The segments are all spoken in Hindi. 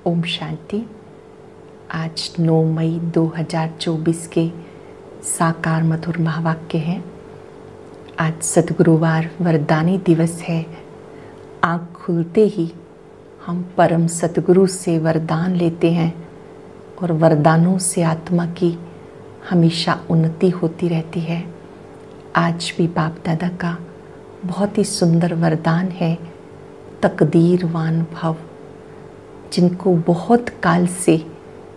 ओम शांति। आज 9 मई 2024 के साकार मधुर महावाक्य हैं। आज सद्गुरुवार वरदानी दिवस है। आँख खुलते ही हम परम सद्गुरु से वरदान लेते हैं और वरदानों से आत्मा की हमेशा उन्नति होती रहती है। आज भी बाप दादा का बहुत ही सुंदर वरदान है, तकदीरवान भव। जिनको बहुत काल से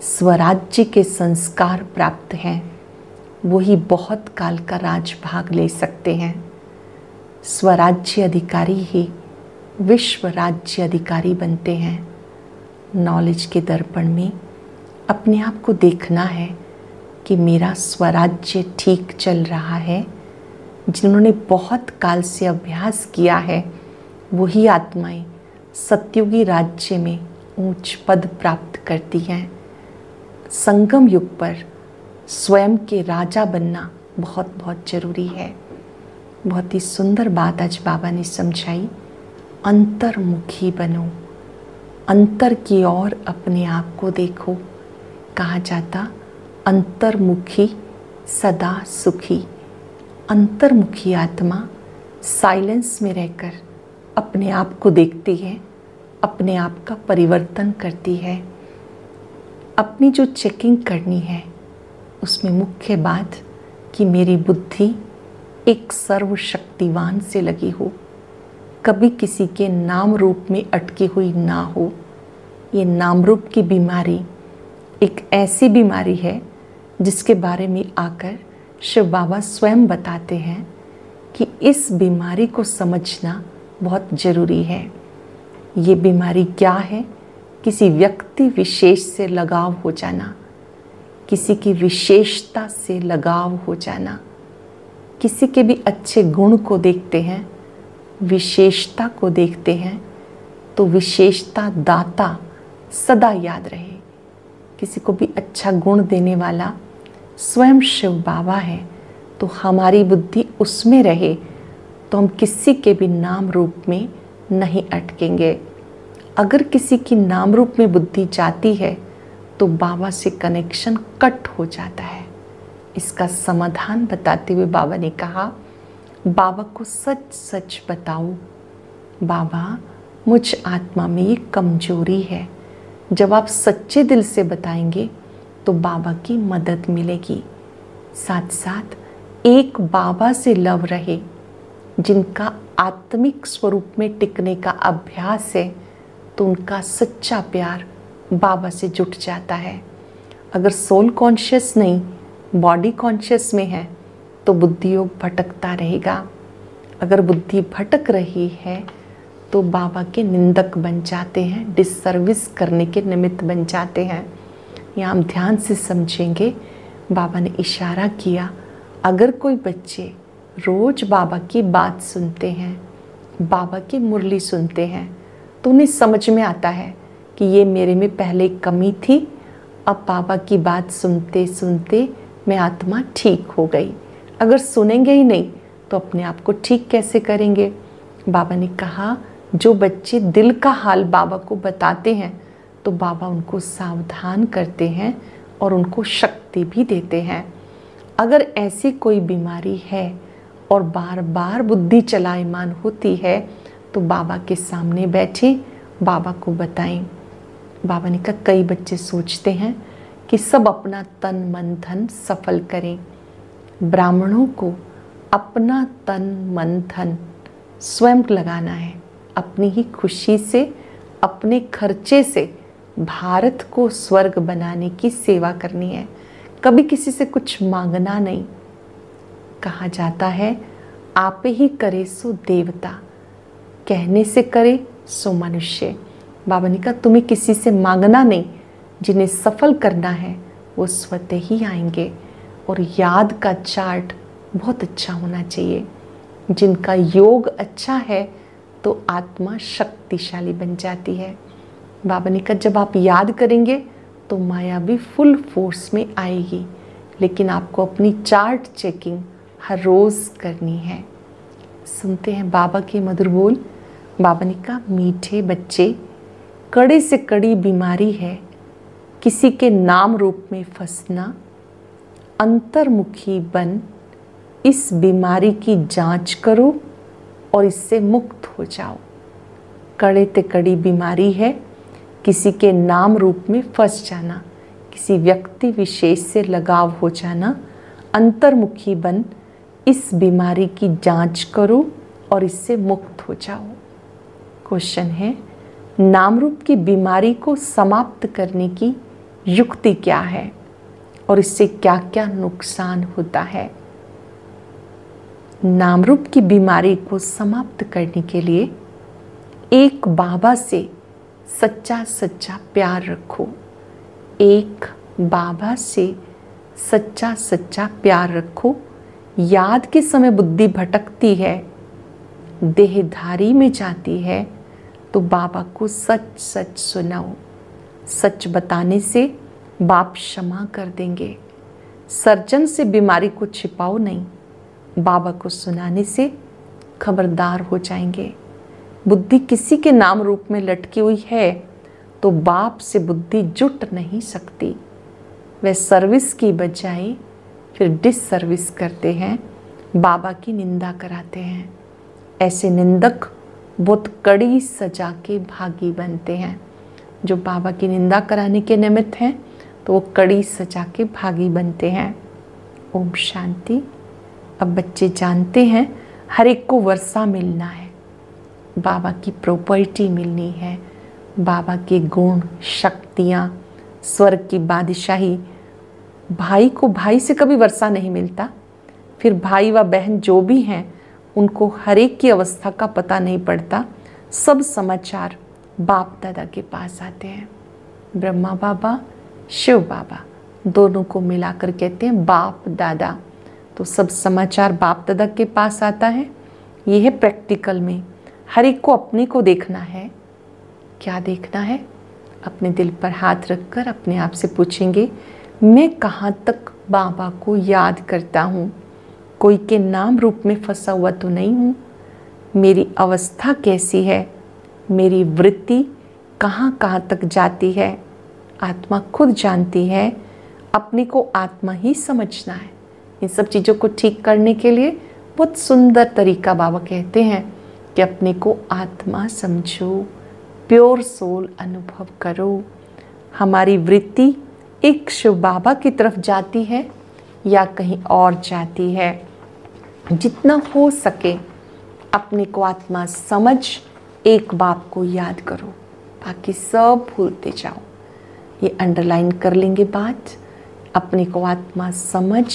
स्वराज्य के संस्कार प्राप्त हैं, वही बहुत काल का राजभाग ले सकते हैं। स्वराज्य अधिकारी ही विश्व राज्य अधिकारी बनते हैं। नॉलेज के दर्पण में अपने आप को देखना है कि मेरा स्वराज्य ठीक चल रहा है। जिन्होंने बहुत काल से अभ्यास किया है, वही आत्माएं सत्युगी राज्य में ऊंच पद प्राप्त करती हैं। संगम युग पर स्वयं के राजा बनना बहुत बहुत जरूरी है। बहुत ही सुंदर बात आज बाबा ने समझाई। अंतर्मुखी बनो, अंतर की ओर अपने आप को देखो। कहा जाता अंतर्मुखी सदा सुखी। अंतर्मुखी आत्मा साइलेंस में रहकर अपने आप को देखती है, अपने आप का परिवर्तन करती है। अपनी जो चेकिंग करनी है उसमें मुख्य बात कि मेरी बुद्धि एक सर्वशक्तिवान से लगी हो, कभी किसी के नाम रूप में अटकी हुई ना हो। ये नाम रूप की बीमारी एक ऐसी बीमारी है जिसके बारे में आकर शिव बाबा स्वयं बताते हैं कि इस बीमारी को समझना बहुत ज़रूरी है। ये बीमारी क्या है? किसी व्यक्ति विशेष से लगाव हो जाना, किसी की विशेषता से लगाव हो जाना। किसी के भी अच्छे गुण को देखते हैं, विशेषता को देखते हैं, तो विशेषता दाता सदा याद रहे। किसी को भी अच्छा गुण देने वाला स्वयं शिव बाबा है, तो हमारी बुद्धि उसमें रहे तो हम किसी के भी नाम रूप में नहीं अटकेंगे। अगर किसी की नाम रूप में बुद्धि जाती है तो बाबा से कनेक्शन कट हो जाता है। इसका समाधान बताते हुए बाबा ने कहा, बाबा को सच सच बताओ। बाबा, मुझ आत्मा में ये कमजोरी है। जब आप सच्चे दिल से बताएंगे तो बाबा की मदद मिलेगी। साथ साथ एक बाबा से लव रहे। जिनका आत्मिक स्वरूप में टिकने का अभ्यास है, तो उनका सच्चा प्यार बाबा से जुट जाता है। अगर सोल कॉन्शियस नहीं, बॉडी कॉन्शियस में है, तो बुद्धि योग भटकता रहेगा। अगर बुद्धि भटक रही है तो बाबा के निंदक बन जाते हैं, डिससर्विस करने के निमित्त बन जाते हैं। यहाँ हम ध्यान से समझेंगे। बाबा ने इशारा किया, अगर कोई बच्चे रोज बाबा की बात सुनते हैं, बाबा की मुरली सुनते हैं, तो उन्हें समझ में आता है कि ये मेरे में पहले कमी थी, अब बाबा की बात सुनते सुनते मैं आत्मा ठीक हो गई। अगर सुनेंगे ही नहीं तो अपने आप को ठीक कैसे करेंगे? बाबा ने कहा, जो बच्चे दिल का हाल बाबा को बताते हैं तो बाबा उनको सावधान करते हैं और उनको शक्ति भी देते हैं। अगर ऐसी कोई बीमारी है और बार बार बुद्धि चलायमान होती है, तो बाबा के सामने बैठे बाबा को बताएं। बाबा ने कहा, कई बच्चे सोचते हैं कि सब अपना तन मन धन सफल करें। ब्राह्मणों को अपना तन मन धन स्वयं लगाना है। अपनी ही खुशी से, अपने खर्चे से भारत को स्वर्ग बनाने की सेवा करनी है। कभी किसी से कुछ मांगना नहीं। कहा जाता है, आप ही करे सो देवता, कहने से करे सो मनुष्य। बाबा ने कहा, तुम्हें किसी से मांगना नहीं। जिन्हें सफल करना है वो स्वतः ही आएंगे। और याद का चार्ट बहुत अच्छा होना चाहिए। जिनका योग अच्छा है तो आत्मा शक्तिशाली बन जाती है। बाबा ने कहा, जब आप याद करेंगे तो माया भी फुल फोर्स में आएगी, लेकिन आपको अपनी चार्ट चेकिंग हर रोज़ करनी है। सुनते हैं बाबा के मधुर बोल। बाबा ने कहा, मीठे बच्चे, कड़े से कड़ी बीमारी है किसी के नाम रूप में फंसना। अंतर्मुखी बन इस बीमारी की जांच करो और इससे मुक्त हो जाओ। कड़े से कड़ी बीमारी है किसी के नाम रूप में फंस जाना, किसी व्यक्ति विशेष से लगाव हो जाना। अंतर्मुखी बन इस बीमारी की जांच करो और इससे मुक्त हो जाओ। क्वेश्चन है, नाम रूप की बीमारी को समाप्त करने की युक्ति क्या है और इससे क्या क्या नुकसान होता है? नाम रूप की बीमारी को समाप्त करने के लिए एक बाबा से सच्चा सच्चा प्यार रखो। एक बाबा से सच्चा सच्चा प्यार रखो। याद के समय बुद्धि भटकती है, देहधारी में जाती है, तो बाबा को सच सच सुनाओ। सच बताने से बाप क्षमा कर देंगे। सर्जन से बीमारी को छिपाओ नहीं, बाबा को सुनाने से खबरदार हो जाएंगे। बुद्धि किसी के नाम रूप में लटकी हुई है तो बाप से बुद्धि जुट नहीं सकती। वे सर्विस की बजाय फिर डिसर्विस करते हैं, बाबा की निंदा कराते हैं। ऐसे निंदक बहुत कड़ी सजा के भागी बनते हैं। जो बाबा की निंदा कराने के निमित्त हैं तो वो कड़ी सजा के भागी बनते हैं। ओम शांति। अब बच्चे जानते हैं हर एक को वर्षा मिलना है, बाबा की प्रॉपर्टी मिलनी है, बाबा के गुण शक्तियाँ, स्वर्ग की बादशाही। भाई को भाई से कभी वर्षा नहीं मिलता, फिर भाई व बहन जो भी हैं उनको हर एक की अवस्था का पता नहीं पड़ता। सब समाचार बाप दादा के पास आते हैं। ब्रह्मा बाबा, शिव बाबा दोनों को मिलाकर कहते हैं बाप दादा। तो सब समाचार बाप दादा के पास आता है। ये है प्रैक्टिकल में। हर एक को अपने को देखना है। क्या देखना है? अपने दिल पर हाथ रखकर अपने आप से पूछेंगे, मैं कहाँ तक बाबा को याद करता हूँ? कोई के नाम रूप में फंसा हुआ तो नहीं हूँ? मेरी अवस्था कैसी है? मेरी वृत्ति कहाँ कहाँ तक जाती है? आत्मा खुद जानती है। अपने को आत्मा ही समझना है। इन सब चीज़ों को ठीक करने के लिए बहुत सुंदर तरीका बाबा कहते हैं कि अपने को आत्मा समझो, प्योर सोल अनुभव करो। हमारी वृत्ति एक शिव बाबा की तरफ जाती है या कहीं और जाती है? जितना हो सके अपने को आत्मा समझ एक बाप को याद करो, बाकी सब भूलते जाओ। ये अंडरलाइन कर लेंगे बात। अपने को आत्मा समझ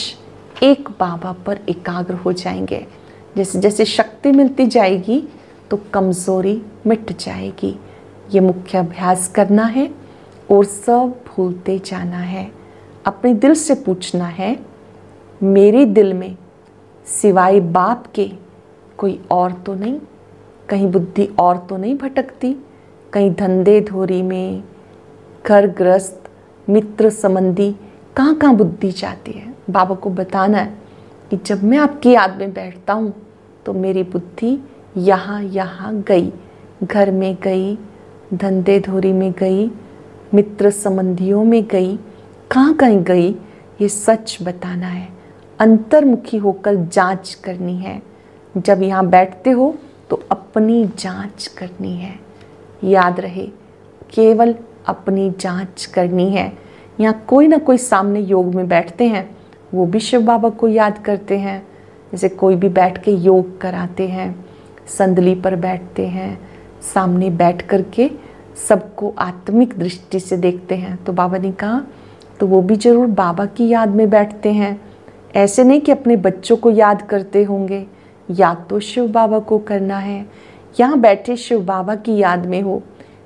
एक बाबा पर एकाग्र हो जाएंगे। जैसे जैसे शक्ति मिलती जाएगी तो कमज़ोरी मिट जाएगी। ये मुख्य अभ्यास करना है और सब भूलते जाना है। अपने दिल से पूछना है, मेरे दिल में सिवाय बाप के कोई और तो नहीं? कहीं बुद्धि और तो नहीं भटकती? कहीं धंधे धोरी में, घर ग्रस्त, मित्र संबंधी, कहाँ कहाँ बुद्धि जाती है? बाबा को बताना है कि जब मैं आपकी याद में बैठता हूँ तो मेरी बुद्धि यहाँ यहाँ गई, घर में गई, धंधे धोरी में गई, मित्र संबंधियों में गई, कहाँ कहीं गई? ये सच बताना है। अंतर्मुखी होकर जांच करनी है। जब यहाँ बैठते हो तो अपनी जांच करनी है। याद रहे, केवल अपनी जांच करनी है। यहाँ कोई ना कोई सामने योग में बैठते हैं, वो भी शिव बाबा को याद करते हैं। जैसे कोई भी बैठ के योग कराते हैं, संदली पर बैठते हैं, सामने बैठ कर के सबको आत्मिक दृष्टि से देखते हैं। तो बाबा ने कहा तो वो भी जरूर बाबा की याद में बैठते हैं। ऐसे नहीं कि अपने बच्चों को याद करते होंगे, याद तो शिव बाबा को करना है। यहाँ बैठे शिव बाबा की याद में हो,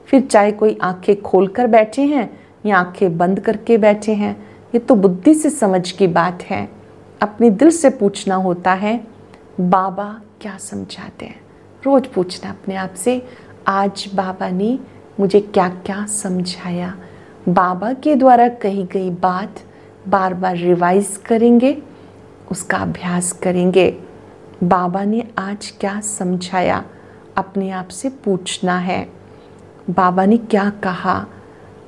फिर चाहे कोई आंखें खोल कर बैठे हैं या आंखें बंद करके बैठे हैं, ये तो बुद्धि से समझ की बात है। अपने दिल से पूछना होता है, बाबा क्या समझाते हैं? रोज पूछना अपने आप से, आज बाबा ने मुझे क्या क्या समझाया? बाबा के द्वारा कही गई बात बार बार रिवाइज करेंगे, उसका अभ्यास करेंगे। बाबा ने आज क्या समझाया? अपने आप से पूछना है। बाबा ने क्या कहा,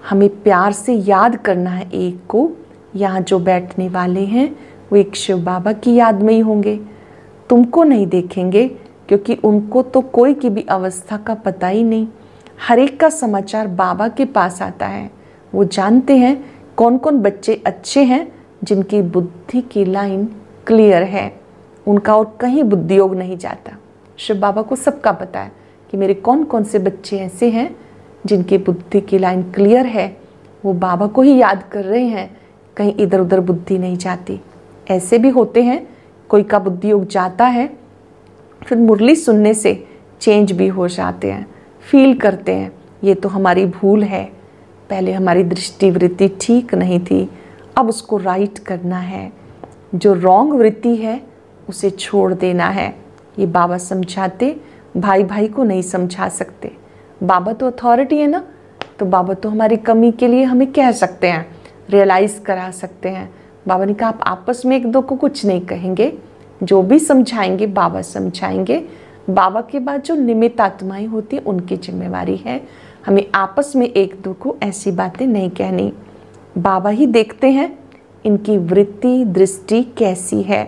हमें प्यार से याद करना है एक को। यहाँ जो बैठने वाले हैं वो एक शिव बाबा की याद में ही होंगे, तुमको नहीं देखेंगे, क्योंकि उनको तो कोई की भी अवस्था का पता ही नहीं। हर एक का समाचार बाबा के पास आता है। वो जानते हैं कौन कौन बच्चे अच्छे हैं, जिनकी बुद्धि की लाइन क्लियर है, उनका और कहीं बुद्धि योग नहीं जाता। शिव बाबा को सबका पता है कि मेरे कौन कौन से बच्चे ऐसे हैं जिनकी बुद्धि की लाइन क्लियर है, वो बाबा को ही याद कर रहे हैं, कहीं इधर उधर बुद्धि नहीं जाती। ऐसे भी होते हैं, कोई का बुद्धि योग जाता है, फिर मुरली सुनने से चेंज भी हो जाते हैं, फील करते हैं ये तो हमारी भूल है, पहले हमारी दृष्टि वृत्ति ठीक नहीं थी, अब उसको राइट करना है, जो रॉन्ग वृत्ति है उसे छोड़ देना है। ये बाबा समझाते, भाई भाई को नहीं समझा सकते। बाबा तो अथॉरिटी है ना, तो बाबा तो हमारी कमी के लिए हमें कह सकते हैं, रियलाइज़ करा सकते हैं। बाबा ने कहा आप आपस में एक दो को कुछ नहीं कहेंगे, जो भी समझाएंगे बाबा समझाएंगे। बाबा के बाद जो निमित्त आत्माएं होती हैं उनकी जिम्मेवारी है, हमें आपस में एक दो को ऐसी बातें नहीं कहनी। बाबा ही देखते हैं इनकी वृत्ति दृष्टि कैसी है।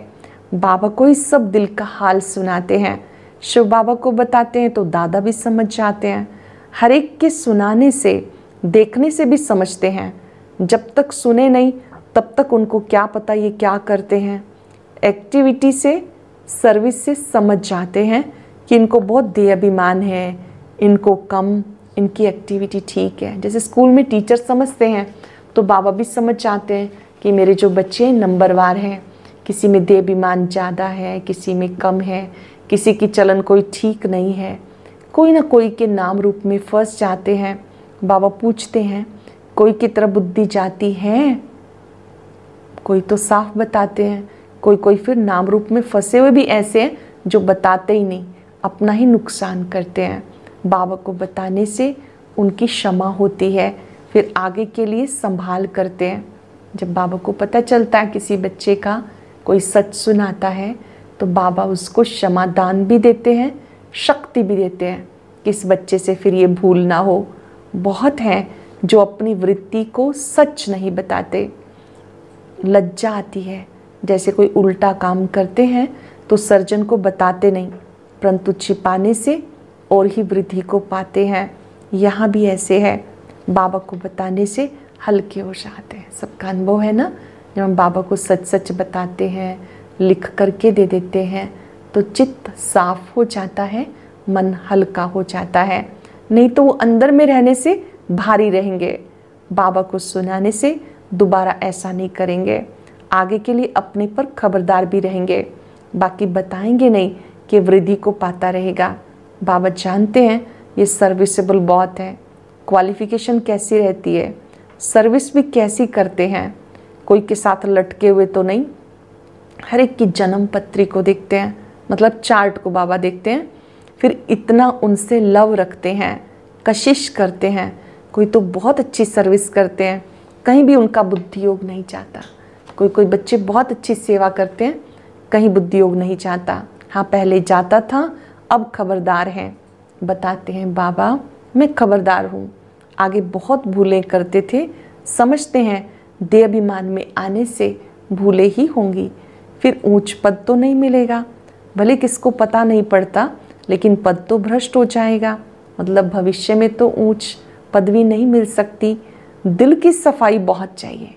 बाबा को ही सब दिल का हाल सुनाते हैं। शिव बाबा को बताते हैं तो दादा भी समझ जाते हैं। हर एक के सुनाने से देखने से भी समझते हैं। जब तक सुने नहीं तब तक उनको क्या पता ये क्या करते हैं। एक्टिविटी से सर्विस से समझ जाते हैं कि इनको बहुत देह अभिमान है, इनको कम, इनकी एक्टिविटी ठीक है। जैसे स्कूल में टीचर समझते हैं तो बाबा भी समझ जाते हैं कि मेरे जो बच्चे नंबरवार हैं, किसी में देह अभिमान ज़्यादा है, किसी में कम है, किसी की चलन कोई ठीक नहीं है, कोई ना कोई के नाम रूप में फंस जाते हैं। बाबा पूछते हैं कोई की तरफ बुद्धि जाती है, कोई तो साफ बताते हैं, कोई कोई फिर नाम रूप में फंसे हुए भी ऐसे हैं जो बताते ही नहीं, अपना ही नुकसान करते हैं। बाबा को बताने से उनकी क्षमा होती है, फिर आगे के लिए संभाल करते हैं। जब बाबा को पता चलता है किसी बच्चे का कोई सच सुनाता है तो बाबा उसको क्षमा दान भी देते हैं, शक्ति भी देते हैं कि इस बच्चे से फिर ये भूल ना हो। बहुत हैं जो अपनी वृत्ति को सच नहीं बताते, लज्जा आती है। जैसे कोई उल्टा काम करते हैं तो सर्जन को बताते नहीं, परंतु छिपाने से और ही वृद्धि को पाते हैं। यहाँ भी ऐसे है, बाबा को बताने से हल्के हो जाते हैं। सबका अनुभव है ना, जब हम बाबा को सच सच बताते हैं, लिख करके दे देते हैं तो चित्त साफ हो जाता है, मन हल्का हो जाता है। नहीं तो वो अंदर में रहने से भारी रहेंगे। बाबा को सुनाने से दोबारा ऐसा नहीं करेंगे, आगे के लिए अपने पर खबरदार भी रहेंगे। बाकी बताएंगे नहीं कि वृद्धि को पाता रहेगा। बाबा जानते हैं ये सर्विसेबल बहुत है, क्वालिफिकेशन कैसी रहती है, सर्विस भी कैसी करते हैं, कोई के साथ लटके हुए तो नहीं। हर एक की जन्म पत्री को देखते हैं, मतलब चार्ट को बाबा देखते हैं, फिर इतना उनसे लव रखते हैं, कशिश करते हैं। कोई तो बहुत अच्छी सर्विस करते हैं, कहीं भी उनका बुद्धि योग नहीं जाता। कोई कोई बच्चे बहुत अच्छी सेवा करते हैं, कहीं बुद्धि योग नहीं जाता। हाँ पहले जाता था, अब खबरदार हैं। बताते हैं बाबा मैं खबरदार हूँ, आगे बहुत भूलें करते थे, समझते हैं देह अभिमान में आने से भूले ही होंगी, फिर ऊंच पद तो नहीं मिलेगा। भले किसको पता नहीं पड़ता, लेकिन पद तो भ्रष्ट हो जाएगा, मतलब भविष्य में तो ऊंच पदवी नहीं मिल सकती। दिल की सफाई बहुत चाहिए,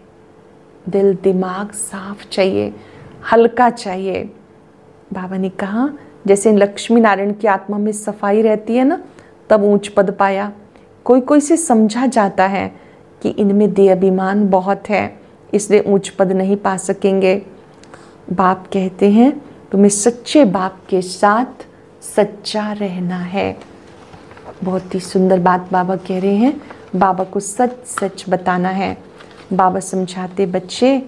दिल दिमाग साफ चाहिए, हल्का चाहिए। बाबा ने कहा जैसे लक्ष्मी नारायण की आत्मा में सफाई रहती है ना, तब ऊंच पद पाया। कोई कोई से समझा जाता है कि इनमें देह अभिमान बहुत है, इसलिए ऊंच पद नहीं पा सकेंगे। बाप कहते हैं तुम्हें सच्चे बाप के साथ सच्चा रहना है। बहुत ही सुंदर बात बाबा कह रहे हैं, बाबा को सच सच बताना है। बाबा समझाते बच्चे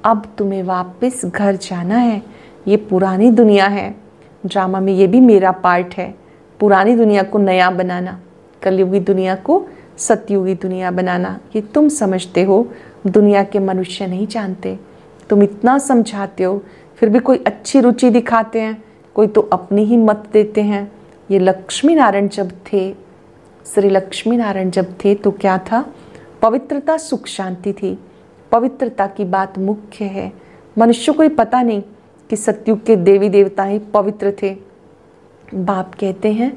अब तुम्हें वापस घर जाना है, ये पुरानी दुनिया है। ड्रामा में ये भी मेरा पार्ट है, पुरानी दुनिया को नया बनाना, कलयुगी दुनिया को सतयुगी दुनिया बनाना। ये तुम समझते हो, दुनिया के मनुष्य नहीं जानते। तुम इतना समझाते हो फिर भी कोई अच्छी रुचि दिखाते हैं, कोई तो अपनी ही मत देते हैं। ये लक्ष्मी नारायण जब थे श्री लक्ष्मी नारायण जब थे तो क्या था? पवित्रता, सुख, शांति थी। पवित्रता की बात मुख्य है। मनुष्य को ही पता नहीं कि सतयुग के देवी देवता ही पवित्र थे। बाप कहते हैं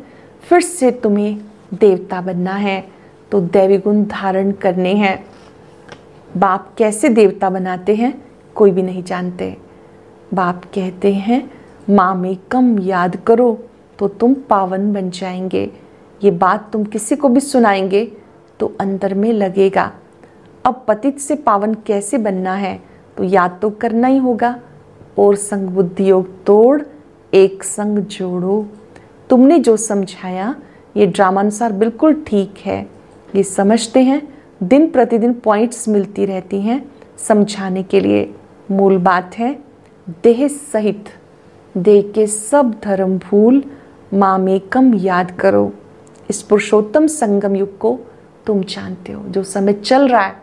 फिर से तुम्हें देवता बनना है तो दैवी गुण धारण करने हैं। बाप कैसे देवता बनाते हैं कोई भी नहीं जानते। बाप कहते हैं माँ में कम याद करो तो तुम पावन बन जाएंगे। ये बात तुम किसी को भी सुनाएंगे तो अंदर में लगेगा। अब पतित से पावन कैसे बनना है तो याद तो करना ही होगा। और संग बुद्धि योग तोड़ एक संग जोड़ो। तुमने जो समझाया ये ड्रामानुसार बिल्कुल ठीक है। ये समझते हैं, दिन प्रतिदिन पॉइंट्स मिलती रहती हैं समझाने के लिए। मूल बात है देह सहित देह के सब धर्म भूल माँ में कम याद करो। इस पुरुषोत्तम संगम युग को तुम जानते हो। जो समय चल रहा है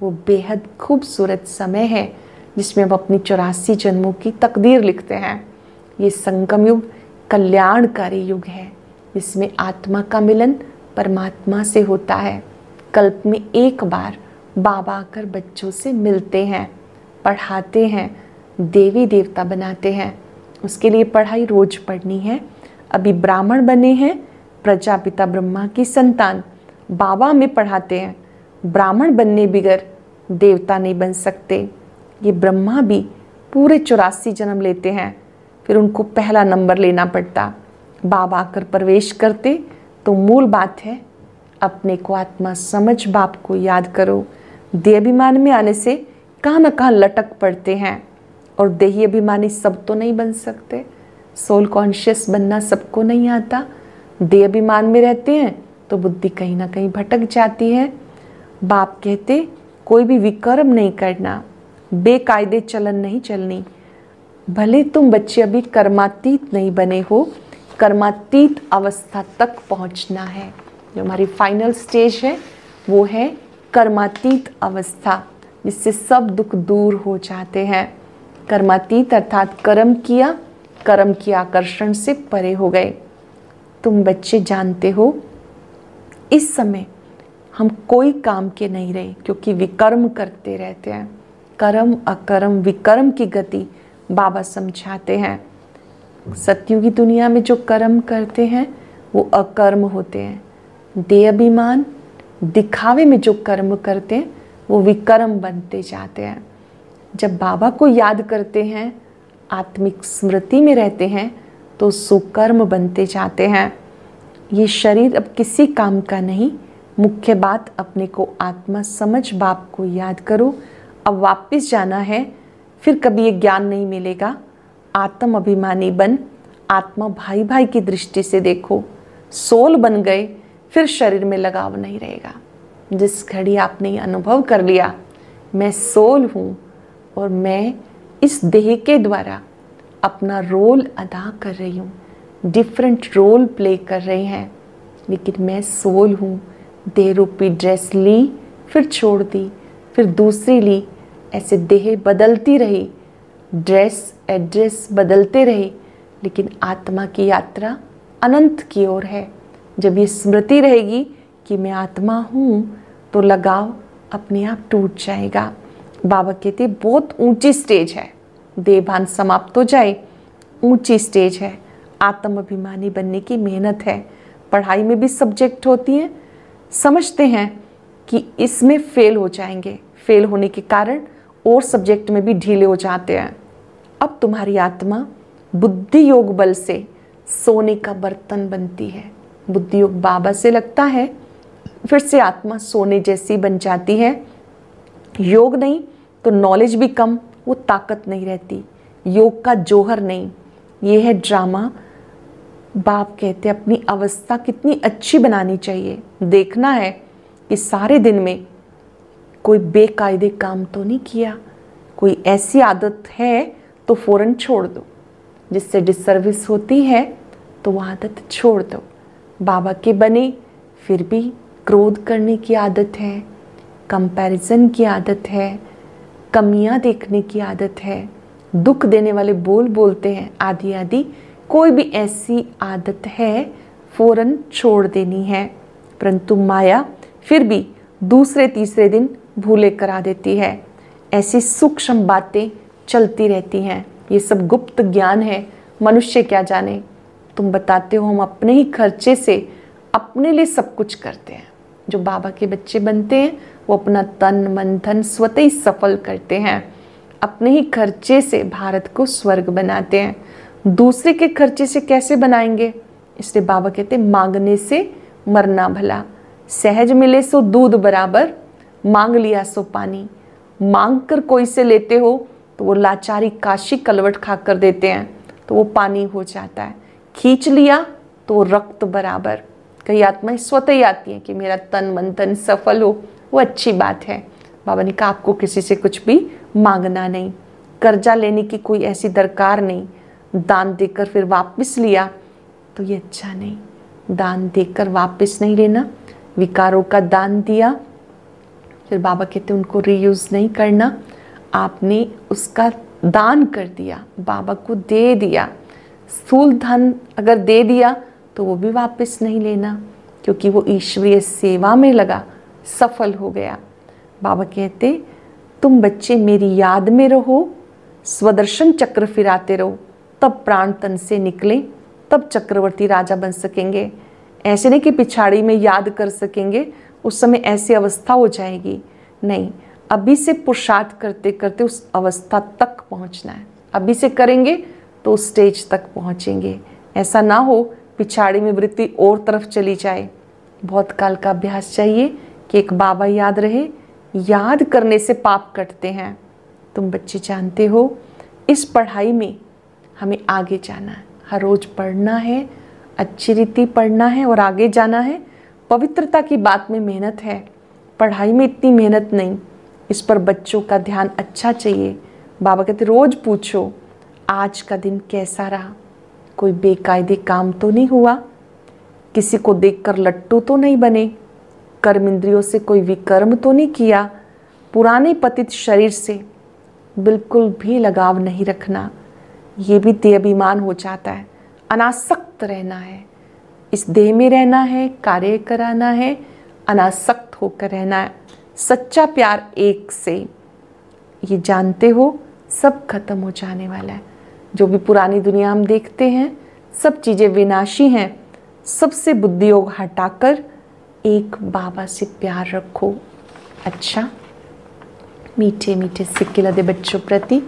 वो बेहद खूबसूरत समय है जिसमें हम अपनी 84 जन्मों की तकदीर लिखते हैं। ये संगम युग कल्याणकारी युग है जिसमें आत्मा का मिलन परमात्मा से होता है। कल्प में एक बार बाबा आकर बच्चों से मिलते हैं, पढ़ाते हैं, देवी देवता बनाते हैं। उसके लिए पढ़ाई रोज पढ़नी है। अभी ब्राह्मण बने हैं, प्रजापिता ब्रह्मा की संतान, बाबा हमें पढ़ाते हैं। ब्राह्मण बनने बगैर देवता नहीं बन सकते। ये ब्रह्मा भी पूरे 84 जन्म लेते हैं, फिर उनको पहला नंबर लेना पड़ता। बाबा आकर प्रवेश करते तो मूल बात है अपने को आत्मा समझ बाप को याद करो। देह अभिमान में आने से कहाँ न कहाँ लटक पड़ते हैं और देही अभिमानी सब तो नहीं बन सकते। सोल कॉन्शियस बनना सबको नहीं आता। देह अभिमान में रहते हैं तो बुद्धि कहीं ना कहीं भटक जाती है। बाप कहते कोई भी विकर्म नहीं करना, बेकायदे चलन नहीं चलनी। भले तुम बच्चे अभी कर्मातीत नहीं बने हो, कर्मातीत अवस्था तक पहुंचना है। जो हमारी फाइनल स्टेज है वो है कर्मातीत अवस्था, जिससे सब दुख दूर हो जाते हैं। कर्मातीत अर्थात कर्म किया, कर्म के आकर्षण से परे हो गए। तुम बच्चे जानते हो इस समय हम कोई काम के नहीं रहे क्योंकि विकर्म करते रहते हैं। कर्म अकर्म विकर्म की गति बाबा समझाते हैं। सत्युगी दुनिया में जो कर्म करते हैं वो अकर्म होते हैं। देह अभिमान दिखावे में जो कर्म करते हैं वो विकर्म बनते जाते हैं। जब बाबा को याद करते हैं, आत्मिक स्मृति में रहते हैं तो सुकर्म बनते जाते हैं। ये शरीर अब किसी काम का नहीं। मुख्य बात अपने को आत्मा समझ बाप को याद करो। अब वापस जाना है, फिर कभी ये ज्ञान नहीं मिलेगा। आत्म अभिमानी बन, आत्मा भाई भाई की दृष्टि से देखो। सोल बन गए फिर शरीर में लगाव नहीं रहेगा। जिस घड़ी आपने अनुभव कर लिया मैं सोल हूँ और मैं इस देह के द्वारा अपना रोल अदा कर रही हूँ, डिफरेंट रोल प्ले कर रहे हैं, लेकिन मैं सोल हूँ। देह रूपी ड्रेस ली, फिर छोड़ दी, फिर दूसरी ली, ऐसे देह बदलती रही, ड्रेस एड्रेस बदलते रहे, लेकिन आत्मा की यात्रा अनंत की ओर है। जब ये स्मृति रहेगी कि मैं आत्मा हूँ तो लगाव अपने आप टूट जाएगा। बाबा कहते बहुत ऊंची स्टेज है, देहभान समाप्त हो जाए, ऊंची स्टेज है। आत्म अभिमानी बनने की मेहनत है। पढ़ाई में भी सब्जेक्ट होती हैं, समझते हैं कि इसमें फेल हो जाएंगे, फेल होने के कारण और सब्जेक्ट में भी ढीले हो जाते हैं। अब तुम्हारी आत्मा बुद्धि योग बल से सोने का बर्तन बनती है। बुद्धि योग बाबा से लगता है, फिर से आत्मा सोने जैसी बन जाती है। योग नहीं तो नॉलेज भी कम, वो ताकत नहीं रहती। योग का जोहर नहीं, ये है ड्रामा। बाप कहते हैं अपनी अवस्था कितनी अच्छी बनानी चाहिए। देखना है कि सारे दिन में कोई बेकायदे काम तो नहीं किया, कोई ऐसी आदत है तो फौरन छोड़ दो, जिससे डिसर्विस होती है तो वो आदत छोड़ दो। बाबा के बने फिर भी क्रोध करने की आदत है, कंपैरिजन की आदत है, कमियां देखने की आदत है, दुख देने वाले बोल बोलते हैं आदि आदि। कोई भी ऐसी आदत है फौरन छोड़ देनी है। परंतु माया फिर भी दूसरे तीसरे दिन भूले करा देती है। ऐसी सूक्ष्म बातें चलती रहती हैं। ये सब गुप्त ज्ञान है, मनुष्य क्या जाने। तुम बताते हो हम अपने ही खर्चे से अपने लिए सब कुछ करते हैं। जो बाबा के बच्चे बनते हैं वो अपना तन मन धन स्वतः ही सफल करते हैं, अपने ही खर्चे से भारत को स्वर्ग बनाते हैं। दूसरे के खर्चे से कैसे बनाएंगे? इसलिए बाबा कहते हैं मांगने से मरना भला। सहज मिले सो दूध बराबर, मांग लिया सो पानी। मांग कर कोई से लेते हो तो वो लाचारी काशी कलवट खा कर देते हैं, तो वो पानी हो जाता है। खींच लिया तो वो रक्त बराबर। कई आत्माएं स्वतः ही आती हैं कि मेरा तन मन धन सफल हो, वो अच्छी बात है। बाबा ने कहा आपको किसी से कुछ भी मांगना नहीं, कर्जा लेने की कोई ऐसी दरकार नहीं। दान देकर फिर वापस लिया तो ये अच्छा नहीं। दान देकर वापस नहीं लेना। विकारों का दान दिया, फिर बाबा कहते उनको रीयूज नहीं करना। आपने उसका दान कर दिया, बाबा को दे दिया। स्थूल धन अगर दे दिया तो वो भी वापस नहीं लेना, क्योंकि वो ईश्वरीय सेवा में लगा, सफल हो गया। बाबा कहते तुम बच्चे मेरी याद में रहो, स्वदर्शन चक्र फिराते रहो, तब प्राण तन से निकले, तब चक्रवर्ती राजा बन सकेंगे। ऐसे नहीं कि पिछाड़ी में याद कर सकेंगे, उस समय ऐसी अवस्था हो जाएगी। नहीं, अभी से पुरुषार्थ करते करते उस अवस्था तक पहुंचना है। अभी से करेंगे तो उस स्टेज तक पहुंचेंगे। ऐसा ना हो पिछाड़ी में वृत्ति और तरफ चली जाए। बहुत काल का अभ्यास चाहिए कि एक बाबा याद रहे। याद करने से पाप कटते हैं। तुम बच्चे जानते हो इस पढ़ाई में हमें आगे जाना है, हर रोज पढ़ना है, अच्छी रीति पढ़ना है और आगे जाना है। पवित्रता की बात में मेहनत है, पढ़ाई में इतनी मेहनत नहीं। इस पर बच्चों का ध्यान अच्छा चाहिए। बाबा कहते रोज पूछो आज का दिन कैसा रहा, कोई बेकायदे काम तो नहीं हुआ, किसी को देखकर लट्टू तो नहीं बने, कर्म इंद्रियों से कोई विकर्म तो नहीं किया, पुराने पतित शरीर से बिल्कुल भी लगाव नहीं रखना। ये भी देह अभिमान हो जाता है। अनासक्त रहना है, इस देह में रहना है, कार्य कराना है, अनासक्त होकर रहना है। सच्चा प्यार एक से, ये जानते हो सब खत्म हो जाने वाला है। जो भी पुरानी दुनिया हम देखते हैं सब चीज़ें विनाशी हैं। सबसे बुद्धि योग हटाकर एक बाबा से प्यार रखो। अच्छा, मीठे मीठे सिक्के लदे बच्चों प्रति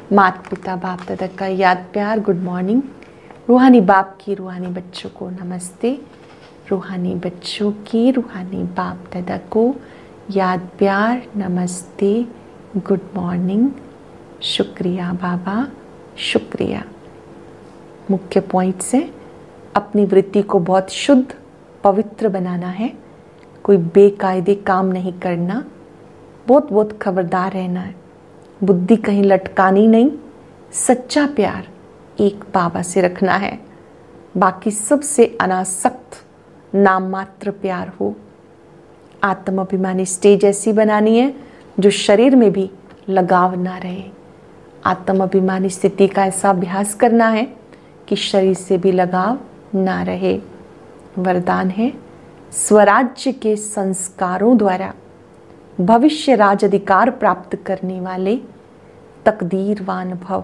माता पिता बाप दादा का याद प्यार। Good morning. रूहानी बाप की रूहानी बच्चों को नमस्ते। रूहानी बच्चों की रूहानी बाप दादा को याद प्यार, नमस्ते, गुड मॉर्निंग। शुक्रिया बाबा, शुक्रिया। मुख्य पॉइंट से अपनी वृत्ति को बहुत शुद्ध पवित्र बनाना है। कोई बेकायदे काम नहीं करना, बहुत बहुत खबरदार रहना है। बुद्धि कहीं लटकानी नहीं। सच्चा प्यार एक बाबा से रखना है। बाकी सबसे अनासक्त नाम मात्र प्यार हो। आत्म अभिमानी स्टेज ऐसी बनानी है जो शरीर में भी लगाव ना रहे। आत्म अभिमानी स्थिति का ऐसा अभ्यास करना है कि शरीर से भी लगाव ना रहे। वरदान है स्वराज्य के संस्कारों द्वारा भविष्य राज अधिकार प्राप्त करने वाले तकदीरवान भव।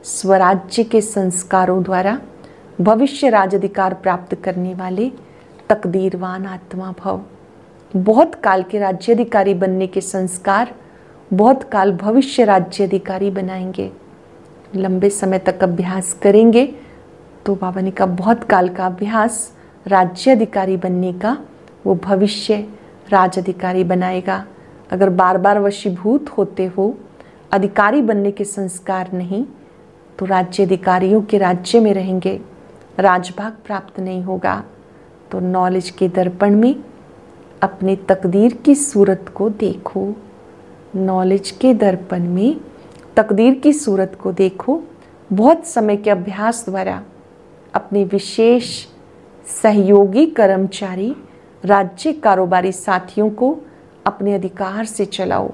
स्वराज्य के संस्कारों द्वारा भविष्य राज अधिकार प्राप्त करने वाले तकदीरवान आत्मा भव। बहुत काल के राज्याधिकारी बनने के संस्कार बहुत काल भविष्य राज्याधिकारी बनाएंगे। लंबे समय तक अभ्यास करेंगे तो बाबा ने कहा बहुत काल का अभ्यास राज्याधिकारी बनने का वो भविष्य राजाधिकारी बनाएगा। अगर बार बार वशीभूत होते हो, अधिकारी बनने के संस्कार नहीं, तो राज्याधिकारियों के राज्य में रहेंगे, राजभाग प्राप्त नहीं होगा। तो नॉलेज के दर्पण में अपनी तकदीर की सूरत को देखो। नॉलेज के दर्पण में तकदीर की सूरत को देखो। बहुत समय के अभ्यास द्वारा अपने विशेष सहयोगी कर्मचारी राज्य कारोबारी साथियों को अपने अधिकार से चलाओ।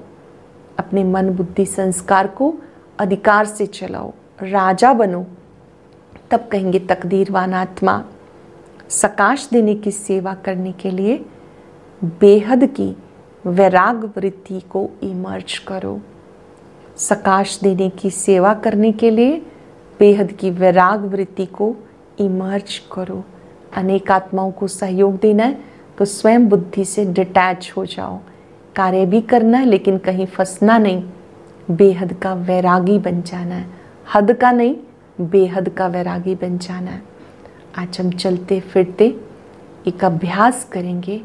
अपने मन बुद्धि संस्कार को अधिकार से चलाओ। राजा बनो, तब कहेंगे तकदीरवान आत्मा। सकाश देने की सेवा करने के लिए बेहद की वैराग वृत्ति को इमर्ज करो। सकाश देने की सेवा करने के लिए बेहद की वैराग वृत्ति को इमर्ज करो। अनेक आत्माओं को सहयोग देना है तो स्वयं बुद्धि से डिटैच हो जाओ। कार्य भी करना है लेकिन कहीं फंसना नहीं, बेहद का वैरागी बन जाना है। हद का नहीं, बेहद का वैरागी बन जाना है। आज हम चलते फिरते एक अभ्यास करेंगे।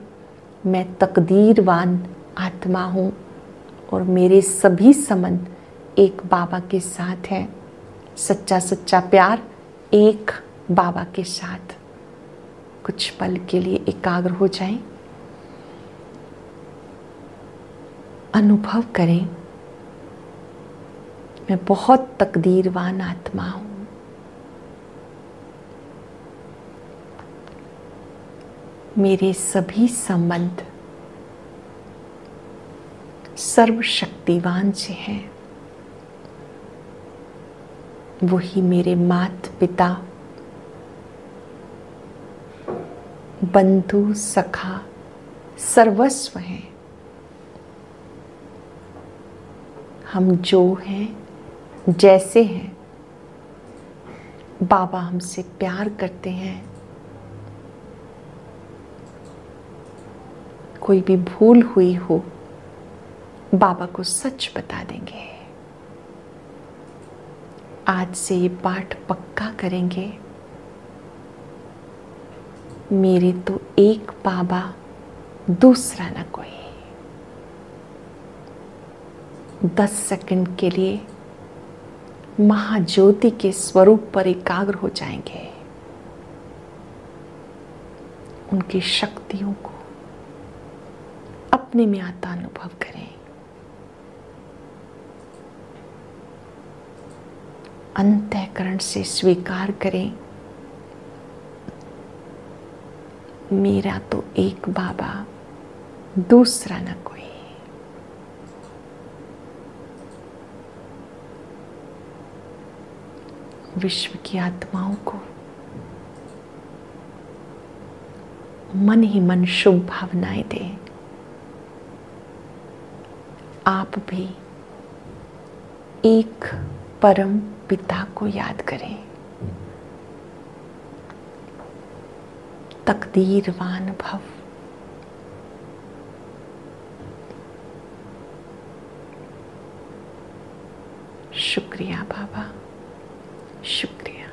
मैं तकदीरवान आत्मा हूँ और मेरे सभी संबंध एक बाबा के साथ हैं। सच्चा सच्चा प्यार एक बाबा के साथ। कुछ पल के लिए एकाग्र हो जाएं, अनुभव करें मैं बहुत तकदीरवान आत्मा हूं। मेरे सभी संबंध सर्वशक्तिवान से हैं। वही मेरे माता पिता, बंधु, सखा, सर्वस्व हैं। हम जो हैं, जैसे हैं, बाबा हमसे प्यार करते हैं। कोई भी भूल हुई हो, बाबा को सच बता देंगे। आज से ये पाठ पक्का करेंगे। मेरे तो एक बाबा, दूसरा ना कोई। 10 सेकंड के लिए महाज्योति के स्वरूप पर एकाग्र हो जाएंगे। उनकी शक्तियों को अपने में आता अनुभव करें। अंतःकरण से स्वीकार करें, मेरा तो एक बाबा, दूसरा न कोई। विश्व की आत्माओं को मन ही मन शुभ भावनाएं दें। आप भी एक परम पिता को याद करें। तकदीरवान भव। शुक्रिया बाबा, शुक्रिया।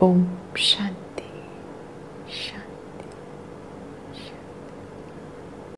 ओम शांति।